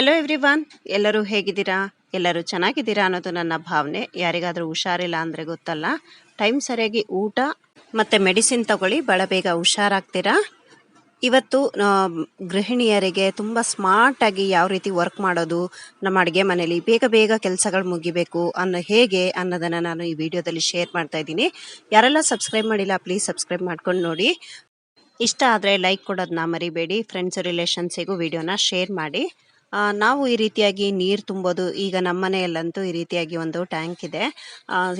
Hello everyone, ಎಲ್ಲರೂ ಹೇಗಿದ್ದೀರಾ? ಎಲ್ಲರೂ ಚೆನ್ನಾಗಿದ್ದೀರಾ ಅನ್ನೋದು ನನ್ನ ಭಾವನೆ. ಯಾರಿಗಾದರೂ ಹುಷಾರಿಲ್ಲ ಅಂದರೆ ಗೊತ್ತಲ್ಲ, ಟೈಮ್ ಸರಿಯಾಗಿ ಊಟ ಮತ್ತು ಮೆಡಿಸಿನ್ ತಗೊಳ್ಳಿ, ಭಾಳ ಬೇಗ ಹುಷಾರಾಗ್ತೀರಾ. ಇವತ್ತು ಗೃಹಿಣಿಯರಿಗೆ ತುಂಬ ಸ್ಮಾರ್ಟಾಗಿ ಯಾವ ರೀತಿ ವರ್ಕ್ ಮಾಡೋದು, ನಮ್ಮ ಅಡುಗೆ ಮನೇಲಿ ಬೇಗ ಬೇಗ ಕೆಲಸಗಳು ಮುಗಿಬೇಕು ಹೇಗೆ ಅನ್ನೋದನ್ನು ನಾನು ಈ ವಿಡಿಯೋದಲ್ಲಿ ಶೇರ್ ಮಾಡ್ತಾ ಇದ್ದೀನಿ. ಯಾರೆಲ್ಲ ಸಬ್ಸ್ಕ್ರೈಬ್ ಮಾಡಿಲ್ಲ ಪ್ಲೀಸ್ ಸಬ್ಸ್ಕ್ರೈಬ್ ಮಾಡ್ಕೊಂಡು ನೋಡಿ. ಇಷ್ಟ ಆದರೆ ಲೈಕ್ ಕೊಡೋದನ್ನ ಮರಿಬೇಡಿ. ಫ್ರೆಂಡ್ಸ್ ರಿಲೇಷನ್ಸಿಗೂ ವಿಡಿಯೋನ ಶೇರ್ ಮಾಡಿ. ನಾವು ಈ ರೀತಿಯಾಗಿ ನೀರು ತುಂಬೋದು. ಈಗ ನಮ್ಮ ಮನೆಯಲ್ಲಂತೂ ಈ ರೀತಿಯಾಗಿ ಒಂದು ಟ್ಯಾಂಕ್ ಇದೆ.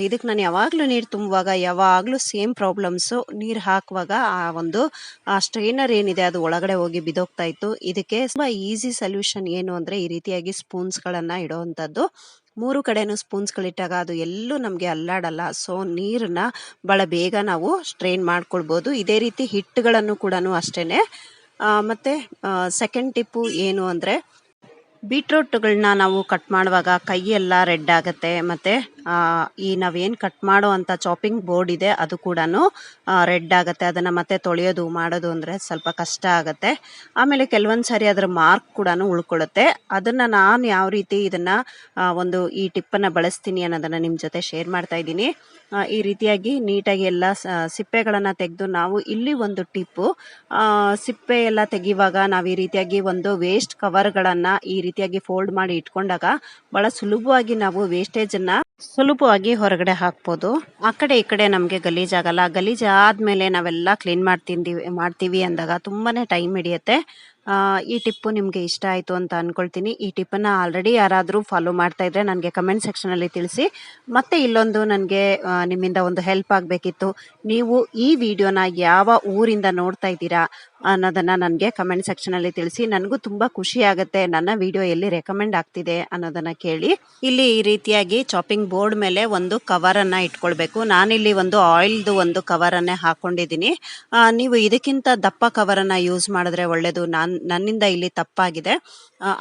ಇದಕ್ಕೆ ನಾನು ಯಾವಾಗಲೂ ನೀರು ತುಂಬುವಾಗ ಯಾವಾಗಲೂ ಸೇಮ್ ಪ್ರಾಬ್ಲಮ್ಸು. ನೀರು ಹಾಕುವಾಗ ಆ ಒಂದು ಸ್ಟ್ರೈನರ್ ಏನಿದೆ ಅದು ಒಳಗಡೆ ಹೋಗಿ ಬಿದ್ದೋಗ್ತಾ ಇತ್ತು. ಇದಕ್ಕೆ ತುಂಬ ಈಸಿ ಸೊಲ್ಯೂಷನ್ ಏನು ಅಂದರೆ ಈ ರೀತಿಯಾಗಿ ಸ್ಪೂನ್ಸ್ಗಳನ್ನು ಇಡೋವಂಥದ್ದು. 3 ಕಡೆನೂ ಸ್ಪೂನ್ಸ್ಗಳಿಟ್ಟಾಗ ಅದು ಎಲ್ಲೂ ನಮಗೆ ಅಲ್ಲಾಡಲ್ಲ. ಸೊ ನೀರನ್ನ ಭಾಳ ಬೇಗ ನಾವು ಸ್ಟ್ರೈನ್ ಮಾಡ್ಕೊಳ್ಬೋದು. ಇದೇ ರೀತಿ ಹಿಟ್ಟುಗಳನ್ನು ಕೂಡ ಅಷ್ಟೇ. ಮತ್ತು ಸೆಕೆಂಡ್ ಟಿಪ್ಪು ಏನು ಅಂದರೆ ಬೀಟ್ರೂಟ್ಗಳನ್ನ ನಾವು ಕಟ್ ಮಾಡುವಾಗ ಕೈಯೆಲ್ಲ ರೆಡ್ ಆಗುತ್ತೆ. ಮತ್ತು ಈ ನಾವೇನು ಕಟ್ ಮಾಡೋ ಅಂಥ ಚಾಪಿಂಗ್ ಬೋರ್ಡ್ ಇದೆ ಅದು ಕೂಡ ರೆಡ್ ಆಗುತ್ತೆ. ಅದನ್ನು ಮತ್ತೆ ತೊಳೆಯೋದು ಮಾಡೋದು ಅಂದರೆ ಸ್ವಲ್ಪ ಕಷ್ಟ ಆಗುತ್ತೆ. ಆಮೇಲೆ ಕೆಲವೊಂದು ಸಾರಿ ಅದರ ಮಾರ್ಕ್ ಕೂಡ ಉಳ್ಕೊಳ್ಳುತ್ತೆ. ಅದನ್ನು ನಾನು ಯಾವ ರೀತಿ ಇದನ್ನು ಈ ಟಿಪ್ಪನ್ನು ಬಳಸ್ತೀನಿ ಅನ್ನೋದನ್ನು ನಿಮ್ಮ ಜೊತೆ ಶೇರ್ ಮಾಡ್ತಾ ಇದ್ದೀನಿ. ಈ ರೀತಿಯಾಗಿ ನೀಟಾಗಿ ಎಲ್ಲ ಸಿಪ್ಪೆಗಳನ್ನು ತೆಗೆದು ನಾವು ಇಲ್ಲಿ ಒಂದು ಟಿಪ್ಪು, ಸಿಪ್ಪೆ ಎಲ್ಲ ತೆಗೆಯುವಾಗ ನಾವು ಈ ರೀತಿಯಾಗಿ ಒಂದು ವೇಸ್ಟ್ ಕವರ್ಗಳನ್ನು ಈ ರೀತಿಯಾಗಿ ಫೋಲ್ಡ್ ಮಾಡಿ ಇಟ್ಕೊಂಡಾಗ ಭಾಳ ಸುಲಭವಾಗಿ ನಾವು ವೇಸ್ಟೇಜನ್ನು ಸುಲಭವಾಗಿ ಹೊರಗಡೆ ಹಾಕ್ಬೋದು. ಆ ಕಡೆ ಈ ಕಡೆ ನಮಗೆ ಗಲೀಜಾಗಲ್ಲ. ಗಲೀಜಾದಮೇಲೆ ನಾವೆಲ್ಲ ಕ್ಲೀನ್ ಮಾಡ್ತೀವಿ ಅಂದಾಗ ತುಂಬಾ ಟೈಮ್ ಹಿಡಿಯುತ್ತೆ. ಈ ಟಿಪ್ಪು ನಿಮಗೆ ಇಷ್ಟ ಆಯಿತು ಅಂತ ಅಂದ್ಕೊಳ್ತೀನಿ. ಈ ಟಿಪ್ಪನ್ನು ಆಲ್ರೆಡಿ ಯಾರಾದರೂ ಫಾಲೋ ಮಾಡ್ತಾ ಇದ್ದರೆ ನನಗೆ ಕಮೆಂಟ್ ಸೆಕ್ಷನಲ್ಲಿ ತಿಳಿಸಿ. ಮತ್ತು ಇಲ್ಲೊಂದು ನನಗೆ ನಿಮ್ಮಿಂದ ಒಂದು ಹೆಲ್ಪ್ ಆಗಬೇಕಿತ್ತು. ನೀವು ಈ ವಿಡಿಯೋನ ಯಾವ ಊರಿಂದ ನೋಡ್ತಾ ಇದ್ದೀರಾ ಅನ್ನೋದನ್ನು ನನಗೆ ಕಮೆಂಟ್ ಸೆಕ್ಷನಲ್ಲಿ ತಿಳಿಸಿ. ನನಗೂ ತುಂಬ ಖುಷಿ ಆಗುತ್ತೆ ನನ್ನ ವಿಡಿಯೋ ಎಲ್ಲಿ ರೆಕಮೆಂಡ್ ಆಗ್ತಿದೆ ಅನ್ನೋದನ್ನು ಕೇಳಿ. ಇಲ್ಲಿ ಈ ರೀತಿಯಾಗಿ ಚಾಪಿಂಗ್ ಬೋರ್ಡ್ ಮೇಲೆ ಒಂದು ಕವರನ್ನು ಇಟ್ಕೊಳ್ಬೇಕು. ನಾನಿಲ್ಲಿ ಒಂದು ಆಯಿಲ್ದು ಒಂದು ಕವರನ್ನೇ ಹಾಕ್ಕೊಂಡಿದ್ದೀನಿ. ನೀವು ಇದಕ್ಕಿಂತ ದಪ್ಪ ಕವರನ್ನು ಯೂಸ್ ಮಾಡಿದ್ರೆ ಒಳ್ಳೆಯದು. ನನ್ನಿಂದ ಇಲ್ಲಿ ತಪ್ಪಾಗಿದೆ.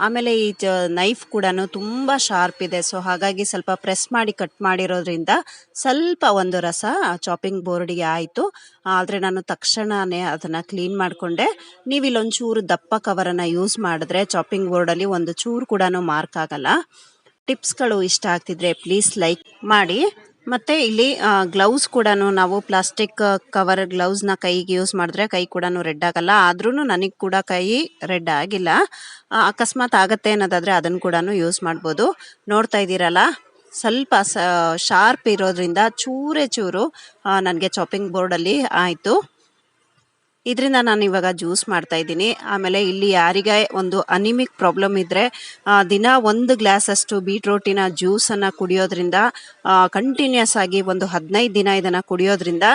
ಆಮೇಲೆ ಈ ನೈಫ್ ಕೂಡ ತುಂಬ ಶಾರ್ಪ್ ಇದೆ. ಸೊ ಹಾಗಾಗಿ ಸ್ವಲ್ಪ ಪ್ರೆಸ್ ಮಾಡಿ ಕಟ್ ಮಾಡಿರೋದ್ರಿಂದ ಸ್ವಲ್ಪ ಒಂದು ರಸ ಚಾಪಿಂಗ್ ಬೋರ್ಡಿಗೆ ಆಯಿತು. ಆದರೆ ನಾನು ತಕ್ಷಣವೇ ಅದನ್ನು ಕ್ಲೀನ್ ಮಾಡಿಕೊಂಡೆ. ನೀವು ಇಲ್ಲೊಂಚೂರು ದಪ್ಪ ಕವರನ್ನು ಯೂಸ್ ಮಾಡಿದ್ರೆ ಚಾಪಿಂಗ್ ಬೋರ್ಡಲ್ಲಿ ಒಂದು ಚೂರು ಕೂಡ ಮಾರ್ಕ್ ಆಗಲ್ಲ. ಟಿಪ್ಸ್ಗಳು ಇಷ್ಟ ಆಗ್ತಿದ್ರೆ ಪ್ಲೀಸ್ ಲೈಕ್ ಮಾಡಿ. ಮತ್ತು ಇಲ್ಲಿ ಗ್ಲೌಸ್ ಕೂಡ ನಾವು ಪ್ಲಾಸ್ಟಿಕ್ ಕವರ್ ಗ್ಲೌಸ್ನ ಕೈಗೆ ಯೂಸ್ ಮಾಡಿದ್ರೆ ಕೈ ಕೂಡ ರೆಡ್ ಆಗಲ್ಲ. ಆದ್ರೂ ನನಗೆ ಕೂಡ ಕೈ ರೆಡ್ ಆಗಿಲ್ಲ. ಅಕಸ್ಮಾತ್ ಆಗುತ್ತೆ ಅನ್ನೋದಾದರೆ ಅದನ್ನು ಕೂಡ ಯೂಸ್ ಮಾಡ್ಬೋದು. ನೋಡ್ತಾ ಇದ್ದೀರಲ್ಲ, ಸ್ವಲ್ಪ ಶಾರ್ಪ್ ಇರೋದ್ರಿಂದ ಚೂರು ನನಗೆ ಚಾಪಿಂಗ್ ಬೋರ್ಡಲ್ಲಿ ಆಯಿತು. ಇದರಿಂದ ನಾನು ಇವಾಗ ಜ್ಯೂಸ್ ಮಾಡ್ತಾ ಇದ್ದೀನಿ. ಆಮೇಲೆ ಇಲ್ಲಿ ಯಾರಿಗೆ ಒಂದು ಅನಿಮಿಕ್ ಪ್ರಾಬ್ಲಮ್ ಇದ್ದರೆ ದಿನ 1 ಗ್ಲಾಸಷ್ಟು ಬೀಟ್ರೂಟಿನ ಜ್ಯೂಸನ್ನು ಕುಡಿಯೋದ್ರಿಂದ ಕಂಟಿನ್ಯೂಸ್ ಆಗಿ ಒಂದು 15 ದಿನ ಇದನ್ನು ಕುಡಿಯೋದ್ರಿಂದ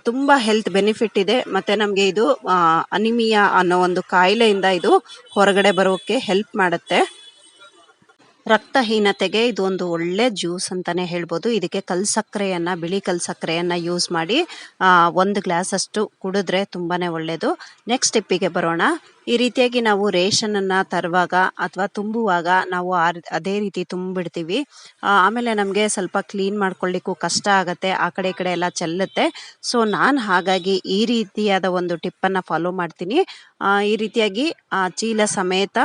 ತುಂಬ ಹೆಲ್ತ್ ಬೆನಿಫಿಟ್ ಇದೆ. ಮತ್ತು ನಮಗೆ ಇದು ಅನಿಮಿಯಾ ಅನ್ನೋ ಒಂದು ಕಾಯಿಲೆಯಿಂದ ಇದು ಹೊರಗಡೆ ಬರೋಕ್ಕೆ ಹೆಲ್ಪ್ ಮಾಡುತ್ತೆ. ರಕ್ತಹೀನತೆಗೆ ಇದು ಒಂದು ಒಳ್ಳೆ ಜ್ಯೂಸ್ ಅಂತಲೇ ಹೇಳ್ಬೋದು. ಇದಕ್ಕೆ ಬಿಳಿ ಕಲ್ಸಕ್ಕರೆಯನ್ನು ಯೂಸ್ ಮಾಡಿ 1 ಗ್ಲಾಸಷ್ಟು ಕುಡಿದ್ರೆ ತುಂಬಾ ಒಳ್ಳೆಯದು. ನೆಕ್ಸ್ಟ್ ಸ್ಟೆಪ್ಪಿಗೆ ಬರೋಣ. ಈ ರೀತಿಯಾಗಿ ನಾವು ರೇಷನನ್ನು ತರುವಾಗ ಅಥವಾ ತುಂಬುವಾಗ ನಾವು ಅದೇ ರೀತಿ ತುಂಬಿಡ್ತೀವಿ. ಆಮೇಲೆ ನಮಗೆ ಸ್ವಲ್ಪ ಕ್ಲೀನ್ ಮಾಡ್ಕೊಳ್ಳಿಕ್ಕೂ ಕಷ್ಟ ಆಗುತ್ತೆ. ಆ ಕಡೆ ಈ ಕಡೆ ಎಲ್ಲ ಚೆಲ್ಲುತ್ತೆ. ಸೊ ನಾನು ಹಾಗಾಗಿ ಈ ರೀತಿಯಾದ ಒಂದು ಟಿಪ್ಪನ್ನು ಫಾಲೋ ಮಾಡ್ತೀನಿ. ಈ ರೀತಿಯಾಗಿ ಚೀಲ ಸಮೇತ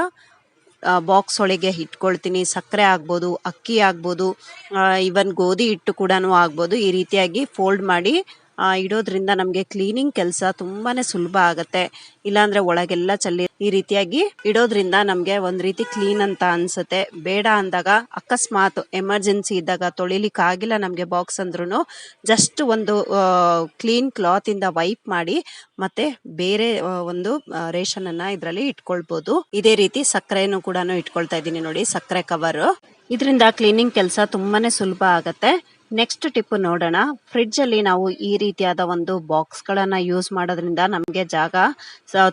ಬಾಕ್ಸ್ ಒಳಗೆ ಇಟ್ಕೊಳ್ತೀನಿ. ಸಕ್ಕರೆ ಆಗ್ಬೋದು, ಅಕ್ಕಿ ಆಗ್ಬೋದು, ಈವನ್ ಗೋಧಿ ಹಿಟ್ಟು ಕೂಡ ಆಗ್ಬೋದು. ಈ ರೀತಿಯಾಗಿ ಫೋಲ್ಡ್ ಮಾಡಿ ಇಡೋದ್ರಿಂದ ನಮಗೆ ಕ್ಲೀನಿಂಗ್ ಕೆಲಸ ತುಂಬಾ ಸುಲಭ ಆಗುತ್ತೆ. ಇಲ್ಲಾಂದರೆ ಒಳಗೆಲ್ಲ ಈ ರೀತಿಯಾಗಿ ಇಡೋದ್ರಿಂದ ನಮಗೆ ಒಂದು ರೀತಿ ಕ್ಲೀನ್ ಅಂತ ಅನಿಸುತ್ತೆ. ಬೇಡ ಅಂದಾಗ ಅಕಸ್ಮಾತ್ ಎಮರ್ಜೆನ್ಸಿ ಇದ್ದಾಗ ತೊಳಿಲಿಕ್ಕಾಗಿಲ್ಲ ನಮಗೆ ಬಾಕ್ಸ್ ಅಂದ್ರೂ ಜಸ್ಟ್ ಒಂದು ಕ್ಲೀನ್ ಕ್ಲಾತಿಂದ ವೈಪ್ ಮಾಡಿ ಮತ್ತೆ ಬೇರೆ ಒಂದು ರೇಷನನ್ನು ಇದರಲ್ಲಿ ಇಟ್ಕೊಳ್ಬೋದು. ಇದೇ ರೀತಿ ಸಕ್ಕರೆನೂ ಕೂಡ ಇಟ್ಕೊಳ್ತಾ ಇದ್ದೀನಿ ನೋಡಿ, ಸಕ್ಕರೆ ಕವರು. ಇದರಿಂದ ಕ್ಲೀನಿಂಗ್ ಕೆಲಸ ತುಂಬಾ ಸುಲಭ ಆಗುತ್ತೆ. ನೆಕ್ಸ್ಟ್ ಟಿಪ್ ನೋಡೋಣ. ಫ್ರಿಡ್ಜಲ್ಲಿ ನಾವು ಈ ರೀತಿಯಾದ ಒಂದು ಬಾಕ್ಸ್ಗಳನ್ನು ಯೂಸ್ ಮಾಡೋದ್ರಿಂದ ನಮಗೆ ಜಾಗ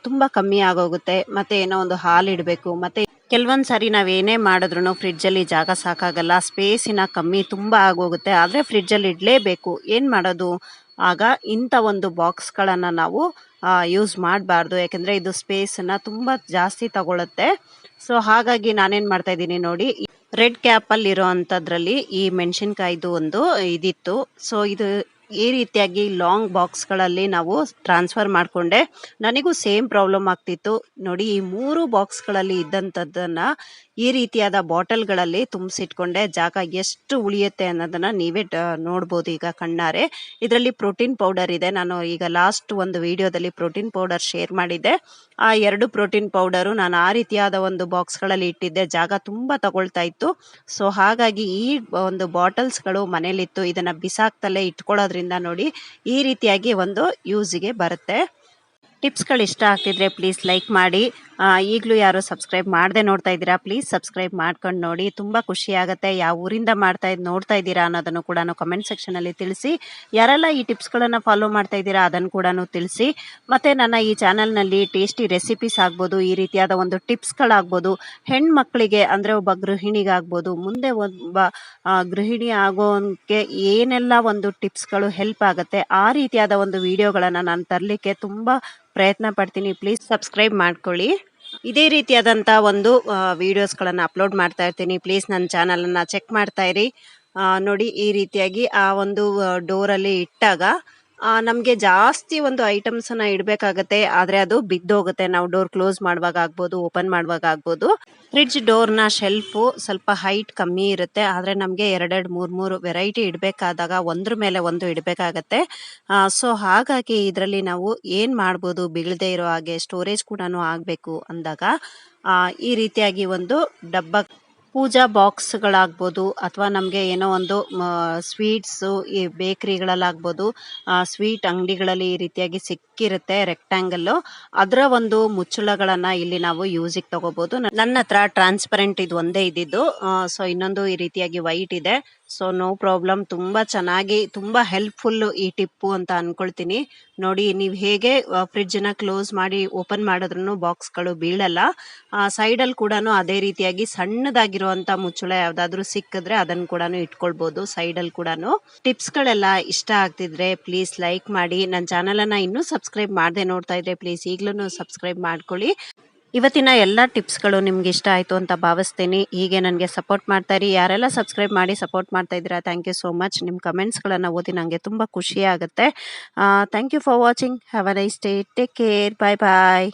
ತುಂಬ ಕಮ್ಮಿ ಆಗೋಗುತ್ತೆ. ಮತ್ತು ಏನೋ ಒಂದು ಹಾಲು ಇಡಬೇಕು, ಮತ್ತು ಕೆಲವೊಂದು ಸಾರಿ ನಾವೇನೇ ಮಾಡಿದ್ರೂ ಫ್ರಿಡ್ಜಲ್ಲಿ ಜಾಗ ಸಾಕಾಗಲ್ಲ, ಸ್ಪೇಸಿನ ಕಮ್ಮಿ ತುಂಬ ಆಗೋಗುತ್ತೆ. ಆದರೆ ಫ್ರಿಡ್ಜಲ್ಲಿ ಇಡಲೇಬೇಕು, ಏನು ಮಾಡೋದು? ಆಗ ಇಂಥ ಒಂದು ಬಾಕ್ಸ್ಗಳನ್ನು ನಾವು ಯೂಸ್ ಮಾಡಬಾರ್ದು. ಯಾಕೆಂದರೆ ಇದು ಸ್ಪೇಸನ್ನು ತುಂಬ ಜಾಸ್ತಿ ತಗೊಳುತ್ತೆ. ಸೊ ಹಾಗಾಗಿ ನಾನೇನು ಮಾಡ್ತಾ ಇದ್ದೀನಿ ನೋಡಿ, ರೆಡ್ ಕ್ಯಾಪಲ್ಲಿ ಇರೋ ಅಂಥದ್ರಲ್ಲಿ ಈ ಮೆಣಸಿನ್ಕಾಯ್ದು ಒಂದು ಇದಿತ್ತು. ಸೊ ಇದು ಈ ರೀತಿಯಾಗಿ ಲಾಂಗ್ ಬಾಕ್ಸ್ಗಳಲ್ಲಿ ನಾವು ಟ್ರಾನ್ಸ್ಫರ್ ಮಾಡಿಕೊಂಡೆ. ನನಗೂ ಸೇಮ್ ಪ್ರಾಬ್ಲಮ್ ಆಗ್ತಿತ್ತು ನೋಡಿ. ಈ 3 ಬಾಕ್ಸ್ಗಳಲ್ಲಿ ಇದ್ದಂಥದ್ದನ್ನ ಈ ರೀತಿಯಾದ ಬಾಟಲ್ಗಳಲ್ಲಿ ತುಂಬಿಸಿಟ್ಕೊಂಡೆ. ಜಾಗ ಎಷ್ಟು ಉಳಿಯುತ್ತೆ ಅನ್ನೋದನ್ನ ನೀವೇ ನೋಡ್ಬೋದು ಈಗ ಕಣ್ಣಾರೆ. ಇದರಲ್ಲಿ ಪ್ರೋಟೀನ್ ಪೌಡರ್ ಇದೆ. ನಾನು ಈಗ ಲಾಸ್ಟ್ ಒಂದು ವಿಡಿಯೋದಲ್ಲಿ ಪ್ರೋಟೀನ್ ಪೌಡರ್ ಶೇರ್ ಮಾಡಿದ್ದೆ. ಆ 2 ಪ್ರೋಟೀನ್ ಪೌಡರು ನಾನು ಆ ರೀತಿಯಾದ ಒಂದು ಬಾಕ್ಸ್ಗಳಲ್ಲಿ ಇಟ್ಟಿದ್ದೆ. ಜಾಗ ತುಂಬಾ ತಗೊಳ್ತಾ ಇತ್ತು. ಸೊ ಹಾಗಾಗಿ ಈ ಒಂದು ಬಾಟಲ್ಸ್ಗಳು ಮನೇಲಿತ್ತು. ಇದನ್ನ ಬಿಸಾಕ್ತಲೇ ಇಟ್ಕೊಳ್ಳೋದ್ರಿಂದ ನೋಡಿ ಈ ರೀತಿಯಾಗಿ ಒಂದು ಯೂಸಿಗೆ ಬರುತ್ತೆ. ಟಿಪ್ಸ್ಗಳು ಇಷ್ಟ ಆಗ್ತಿದ್ರೆ ಪ್ಲೀಸ್ ಲೈಕ್ ಮಾಡಿ. ಈಗಲೂ ಯಾರು ಸಬ್ಸ್ಕ್ರೈಬ್ ಮಾಡದೆ ನೋಡ್ತಾ ಇದ್ದೀರಾ, ಪ್ಲೀಸ್ ಸಬ್ಸ್ಕ್ರೈಬ್ ಮಾಡ್ಕೊಂಡು ನೋಡಿ. ತುಂಬ ಖುಷಿ ಆಗುತ್ತೆ. ಯಾವ ಊರಿಂದ ನೋಡ್ತಾ ಇದ್ದೀರಾ ಅನ್ನೋದನ್ನು ಕೂಡ ಕಮೆಂಟ್ ಸೆಕ್ಷನಲ್ಲಿ ತಿಳಿಸಿ. ಯಾರೆಲ್ಲ ಈ ಟಿಪ್ಸ್ಗಳನ್ನು ಫಾಲೋ ಮಾಡ್ತಾ ಇದ್ದೀರಾ ಅದನ್ನು ಕೂಡ ತಿಳಿಸಿ. ಮತ್ತು ನನ್ನ ಈ ಚಾನಲ್ನಲ್ಲಿ ಟೇಸ್ಟಿ ರೆಸಿಪೀಸ್ ಆಗ್ಬೋದು, ಈ ರೀತಿಯಾದ ಒಂದು ಟಿಪ್ಸ್ಗಳಾಗ್ಬೋದು, ಹೆಣ್ಮಕ್ಳಿಗೆ ಅಂದರೆ ಒಬ್ಬ ಗೃಹಿಣಿಗಾಗ್ಬೋದು, ಮುಂದೆ ಒಬ್ಬ ಗೃಹಿಣಿ ಆಗೋಕ್ಕೆ ಏನೆಲ್ಲ ಒಂದು ಟಿಪ್ಸ್ಗಳು ಹೆಲ್ಪ್ ಆಗುತ್ತೆ ಆ ರೀತಿಯಾದ ಒಂದು ವಿಡಿಯೋಗಳನ್ನು ನಾನು ತರಲಿಕ್ಕೆ ತುಂಬ ಪ್ರಯತ್ನ ಪಡ್ತೀನಿ. ಪ್ಲೀಸ್ ಸಬ್ಸ್ಕ್ರೈಬ್ ಮಾಡ್ಕೊಳ್ಳಿ. ಇದೇ ರೀತಿಯಾದಂಥ ಒಂದು ವಿಡಿಯೋಸ್ಗಳನ್ನು ಅಪ್ಲೋಡ್ ಮಾಡ್ತಾ ಇರ್ತೀನಿ. ಪ್ಲೀಸ್ ನನ್ನ ಚಾನಲನ್ನು ಚೆಕ್ ಮಾಡ್ತಾ ಇರಿ. ನೋಡಿ ಈ ರೀತಿಯಾಗಿ ಆ ಒಂದು ಡೋರಲ್ಲಿ ಇಟ್ಟಾಗ ನಮಗೆ ಜಾಸ್ತಿ ಒಂದು ಐಟಮ್ಸನ್ನು ಇಡಬೇಕಾಗತ್ತೆ. ಆದರೆ ಅದು ಬಿದ್ದೋಗುತ್ತೆ. ನಾವು ಡೋರ್ ಕ್ಲೋಸ್ ಮಾಡುವಾಗ ಆಗ್ಬೋದು, ಓಪನ್ ಮಾಡುವಾಗ ಆಗ್ಬೋದು. ಫ್ರಿಡ್ಜ್ ಡೋರ್ನ ಶೆಲ್ಫು ಸ್ವಲ್ಪ ಹೈಟ್ ಕಮ್ಮಿ ಇರುತ್ತೆ. ಆದರೆ ನಮಗೆ 2-3 ವೆರೈಟಿ ಇಡಬೇಕಾದಾಗ ಒಂದ್ರ ಮೇಲೆ ಒಂದು ಇಡಬೇಕಾಗತ್ತೆ. ಸೊ ಹಾಗಾಗಿ ಇದರಲ್ಲಿ ನಾವು ಏನು ಮಾಡ್ಬೋದು, ಬೀಳದೇ ಇರೋ ಹಾಗೆ ಸ್ಟೋರೇಜ್ ಕೂಡ ಆಗಬೇಕು ಅಂದಾಗ ಈ ರೀತಿಯಾಗಿ ಒಂದು ಡಬ್ಬ ಪೂಜಾ ಬಾಕ್ಸ್ಗಳಾಗ್ಬೋದು, ಅಥವಾ ನಮಗೆ ಏನೋ ಒಂದು ಸ್ವೀಟ್ಸು ಈ ಬೇಕ್ರಿಗಳಲ್ಲಾಗ್ಬೋದು, ಸ್ವೀಟ್ ಅಂಗಡಿಗಳಲ್ಲಿ ಈ ರೀತಿಯಾಗಿ ಸಿಕ್ಕಿರುತ್ತೆ ರೆಕ್ಟ್ಯಾಂಗಲ್ಲು. ಅದರ ಒಂದು ಮುಚ್ಚಳಗಳನ್ನು ಇಲ್ಲಿ ನಾವು ಯೂಸಿಗೆ ತಗೋಬೋದು. ನನ್ನ ಹತ್ರ ಟ್ರಾನ್ಸ್ಪರೆಂಟ್ ಇದು ಒಂದೇ ಇದ್ದಿದ್ದು. ಸೊ ಇನ್ನೊಂದು ಈ ರೀತಿಯಾಗಿ ವೈಟ್ ಇದೆ. So no problem. ತುಂಬ ಚೆನ್ನಾಗಿ ತುಂಬ ಹೆಲ್ಪ್ಫುಲ್ಲು ಈ ಟಿಪ್ಪು ಅಂತ ಅಂದ್ಕೊಳ್ತೀನಿ. ನೋಡಿ ನೀವು ಹೇಗೆ ಫ್ರಿಡ್ಜನ್ನ ಕ್ಲೋಸ್ ಮಾಡಿ ಓಪನ್ ಮಾಡಿದ್ರೂ ಬಾಕ್ಸ್ಗಳು ಬೀಳಲ್ಲ. ಸೈಡಲ್ಲಿ ಕೂಡ ಅದೇ ರೀತಿಯಾಗಿ ಸಣ್ಣದಾಗಿರುವಂಥ ಮುಚ್ಚಳ ಯಾವುದಾದ್ರೂ ಸಿಕ್ಕಿದ್ರೆ ಅದನ್ನು ಕೂಡ ಇಟ್ಕೊಳ್ಬೋದು ಸೈಡಲ್ಲಿ ಕೂಡ. ಟಿಪ್ಸ್ಗಳೆಲ್ಲ ಇಷ್ಟ ಆಗ್ತಿದ್ರೆ ಪ್ಲೀಸ್ ಲೈಕ್ ಮಾಡಿ. ನನ್ನ ಚಾನಲನ್ನು ಇನ್ನೂ ಸಬ್ಸ್ಕ್ರೈಬ್ ಮಾಡದೆ ನೋಡ್ತಾ ಇದ್ರೆ ಪ್ಲೀಸ್ ಈಗಲೂ ಸಬ್ಸ್ಕ್ರೈಬ್ ಮಾಡ್ಕೊಳ್ಳಿ. ಇವತ್ತಿನ ಎಲ್ಲ ಟಿಪ್ಸ್ಗಳು ನಿಮ್ಗೆ ಇಷ್ಟ ಆಯಿತು ಅಂತ ಭಾವಿಸ್ತೀನಿ. ಹೀಗೆ ನನಗೆ ಸಪೋರ್ಟ್ ಮಾಡ್ತಾ ಇರಿ. ಯಾರೆಲ್ಲ ಸಬ್ಸ್ಕ್ರೈಬ್ ಮಾಡಿ ಸಪೋರ್ಟ್ ಮಾಡ್ತಾ ಇದ್ದೀರಾ, ಥ್ಯಾಂಕ್ ಯು ಸೋ ಮಚ್. ನಿಮ್ಮ ಕಮೆಂಟ್ಸ್ಗಳನ್ನು ಓದಿ ನನಗೆ ತುಂಬ ಖುಷಿ ಆಗುತ್ತೆ. Thank you for watching. Have a nice day. Take care. Bye bye.